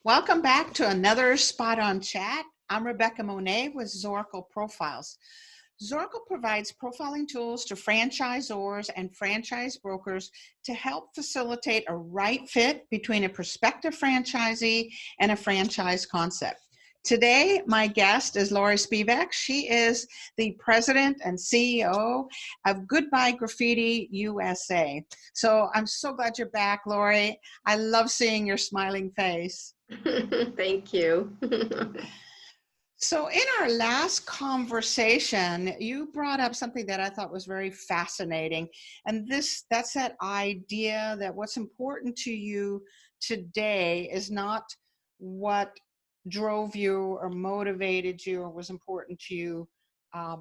Welcome back to another Spot On Chat. I'm Rebecca Monet with Zorakle Profiles. Zorakle provides profiling tools to franchisors and franchise brokers to help facilitate a right fit between a prospective franchisee and a franchise concept. Today, my guest is Laurie Spivack. She is the president and CEO of Goodbye Graffiti USA. So I'm so glad you're back, Laurie. I love seeing your smiling face. Thank you. So in our last conversation, you brought up something that I thought was very fascinating. And that's that idea that what's important to you today is not what drove you or motivated you or was important to you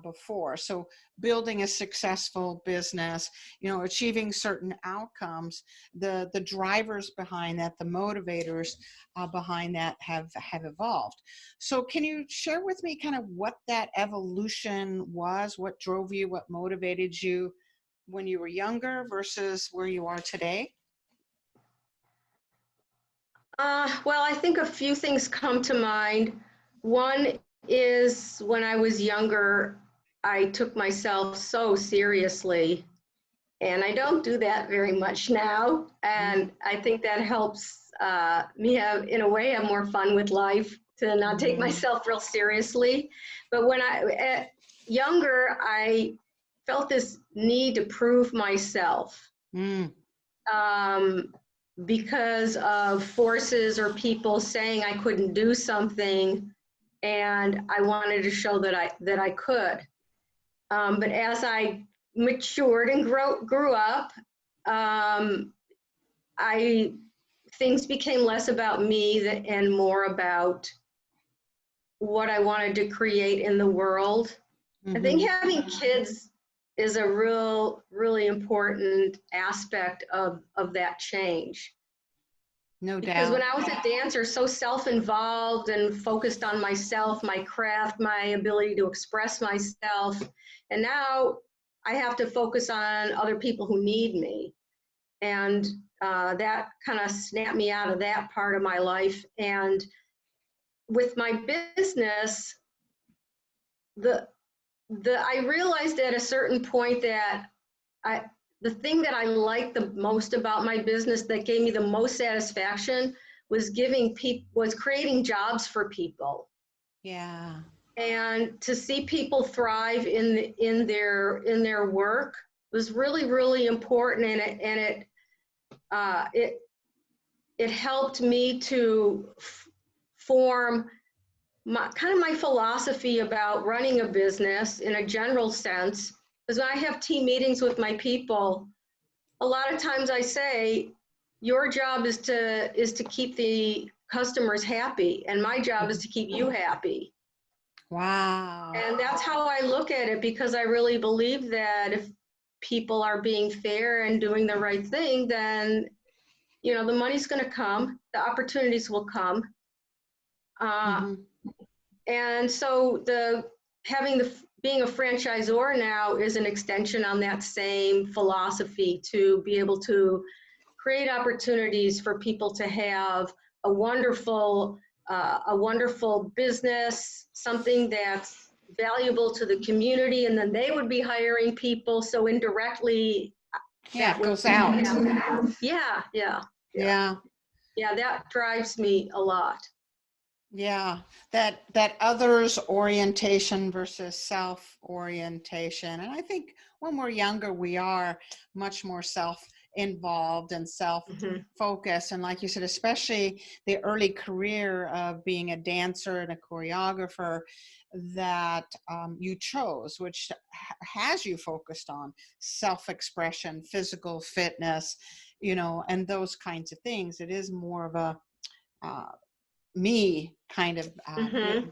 before. So building a successful business, achieving certain outcomes, the drivers behind that, the motivators behind that have evolved. So can you share with me kind of what that evolution was, what drove you, what motivated you when you were younger versus where you are today? Well, I think a few things come to mind. One is when I was younger, I took myself so seriously, and I don't do that very much now. And I think that helps me have, in a way, have more fun with life, to not take myself real seriously. But when younger, I felt this need to prove myself. Because of forces or people saying I couldn't do something, and I wanted to show that I could. But as I matured and grew up, things became less about me and more about what I wanted to create in the world. I think having kids is a really important aspect of that change. No doubt. Because when I was a dancer, so self-involved and focused on myself, my craft, my ability to express myself, and now I have to focus on other people who need me. And that kind of snapped me out of that part of my life. And with my business, I realized at a certain point that the thing that I liked the most about my business, that gave me the most satisfaction, was creating jobs for people. Yeah. And to see people thrive in their work was really, really important, and it helped me to form my philosophy about running a business in a general sense. Because when I have team meetings with my people, a lot of times I say, your job is to keep the customers happy, and my job is to keep you happy. Wow. And that's how I look at it, because I really believe that if people are being fair and doing the right thing, then the money's going to come, the opportunities will come. And so being a franchisor now is an extension on that same philosophy, to be able to create opportunities for people to have a wonderful business, something that's valuable to the community, and then they would be hiring people. So indirectly, it goes out. Yeah, that drives me a lot. Yeah, that others orientation versus self orientation. And I think when we're younger, we are much more self-involved and self-focused. And like you said, especially the early career of being a dancer and a choreographer that you chose, which has you focused on self-expression, physical fitness, and those kinds of things. It is more of a me kind of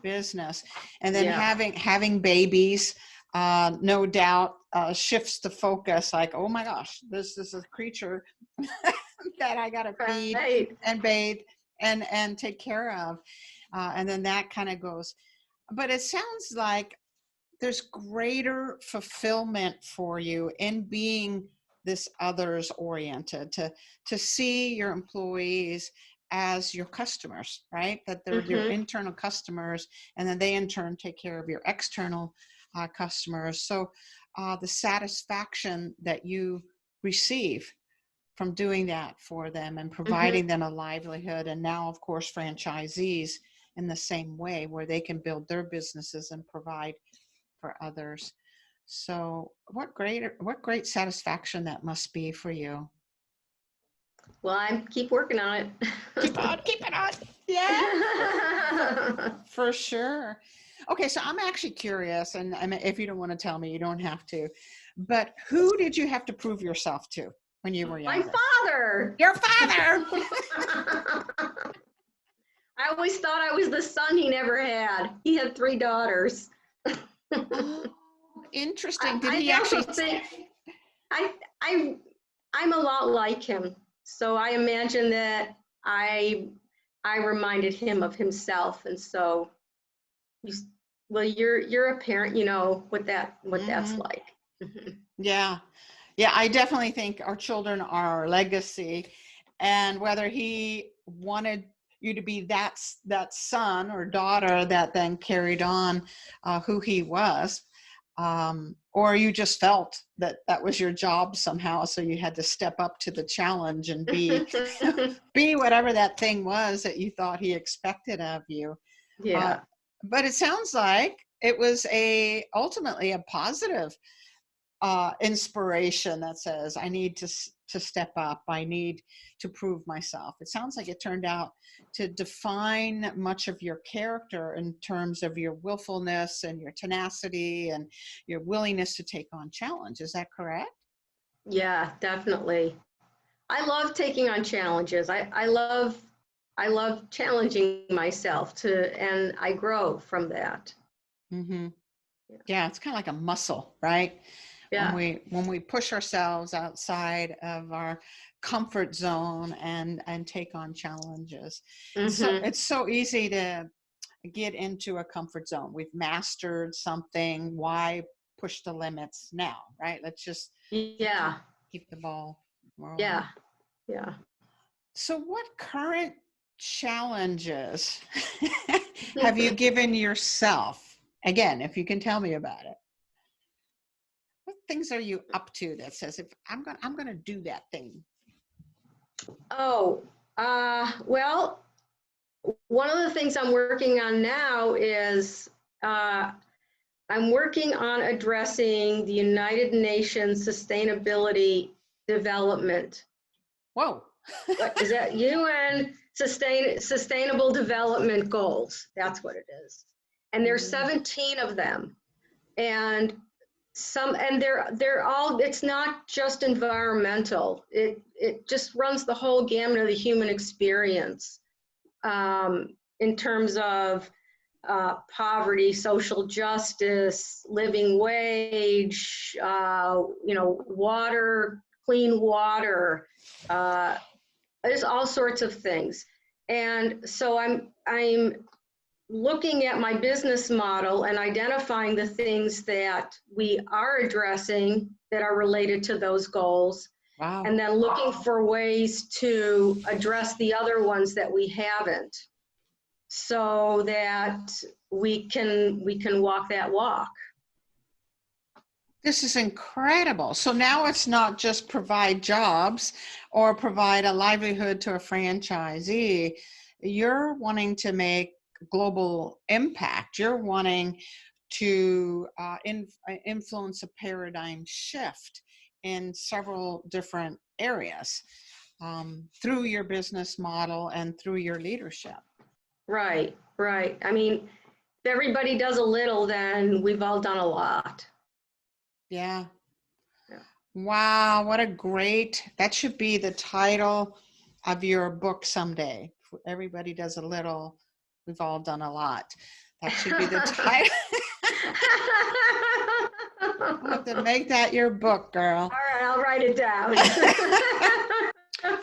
business. And then having babies, no doubt shifts the focus, like, oh my gosh, this is a creature that I got to feed and bathe and take care of. And then that kind of goes. But it sounds like there's greater fulfillment for you in being this others oriented, to see your employees as your customers, right? That they're your Mm-hmm. internal customers, and then they in turn take care of your external customers. So the satisfaction that you receive from doing that for them and Mm-hmm. providing them a livelihood, and now of course franchisees in the same way, where they can build their businesses and provide for others. So what great satisfaction that must be for you. Well, I keep working on Keep it on. Yeah, it. for sure. Okay, so I'm actually curious, and I mean, if you don't want to tell me, you don't have to. But who did you have to prove yourself to when you were My younger? father. Your father. I always thought I was the son he never had. He had 3 daughters. Oh, interesting. Did I he also actually? think I I I'm a lot like him. So I imagine that I reminded him of himself, and so you, well, you're a parent, you know what that's Mhm. like. Mhm. Yeah, yeah. I definitely think our children are our legacy, and whether he wanted you to be that son or daughter that then carried on who he was, or you just felt that that was your job somehow, so you had to step up to the challenge and be be whatever that thing was that you thought he expected of you. Uh, Yeah. but it sounds like it was a ultimately a positive inspiration that says, I need to step up. I need to prove myself. It sounds like it turned out to define much of your character in terms of your willfulness and your tenacity and your willingness to take on challenge. Is that correct? Yeah, definitely. I love taking on challenges. I love challenging myself to, and I grow from that. Mm-hmm. Yeah. Yeah, it's kind of like a muscle, right? Yeah. When we push ourselves outside of our comfort zone and take on challenges. Mm-hmm. It's so easy to get into a comfort zone. We've mastered something. Why push the limits now, right? Let's just keep Yeah. keep the ball rolling. Yeah. Yeah. So what current challenges have you given yourself? Again, if you can tell me about it. What things are you up to that says if I'm gonna do that thing? Oh, well, one of the things I'm working on now is uh, I'm working on addressing the United Nations Sustainability Development. Whoa. What is that? UN Sustainable Development Goals. That's what it is. And there's Mm, 17 of them. And they're all, it's not just environmental. It just runs the whole gamut of the human experience, in terms of poverty, social justice, living wage, water, clean water, uh, there's all sorts of things. And so I'm looking at my business model and identifying the things that we are addressing that are related to those goals, wow. and then looking for ways to address the other ones that we haven't, so that we can walk that walk. This is incredible. So now it's not just provide jobs or provide a livelihood to a franchisee. You're wanting to make global impact. You're wanting to influence a paradigm shift in several different areas through your business model and through your leadership. Right, right. I mean, if everybody does a little, then we've all done a lot. Yeah. Yeah. Wow, what a great, that should be the title of your book someday. Everybody does a little, we've all done a lot. That should be the title. I'll have to make that your book, girl. All right, I'll write it down.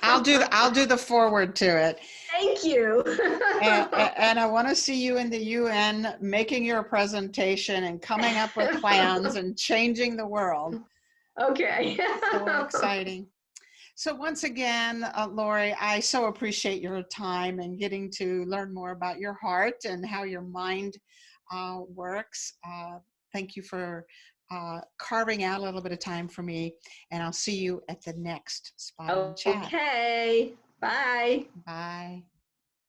I'll do the forward to it. Thank you. And I want to see you in the UN making your presentation and coming up with plans and changing the world. Okay. So exciting. So once again, Laurie, I so appreciate your time and getting to learn more about your heart and how your mind works. Thank you for carving out a little bit of time for me, and I'll see you at the next Spot on Chat. Okay, bye. Bye.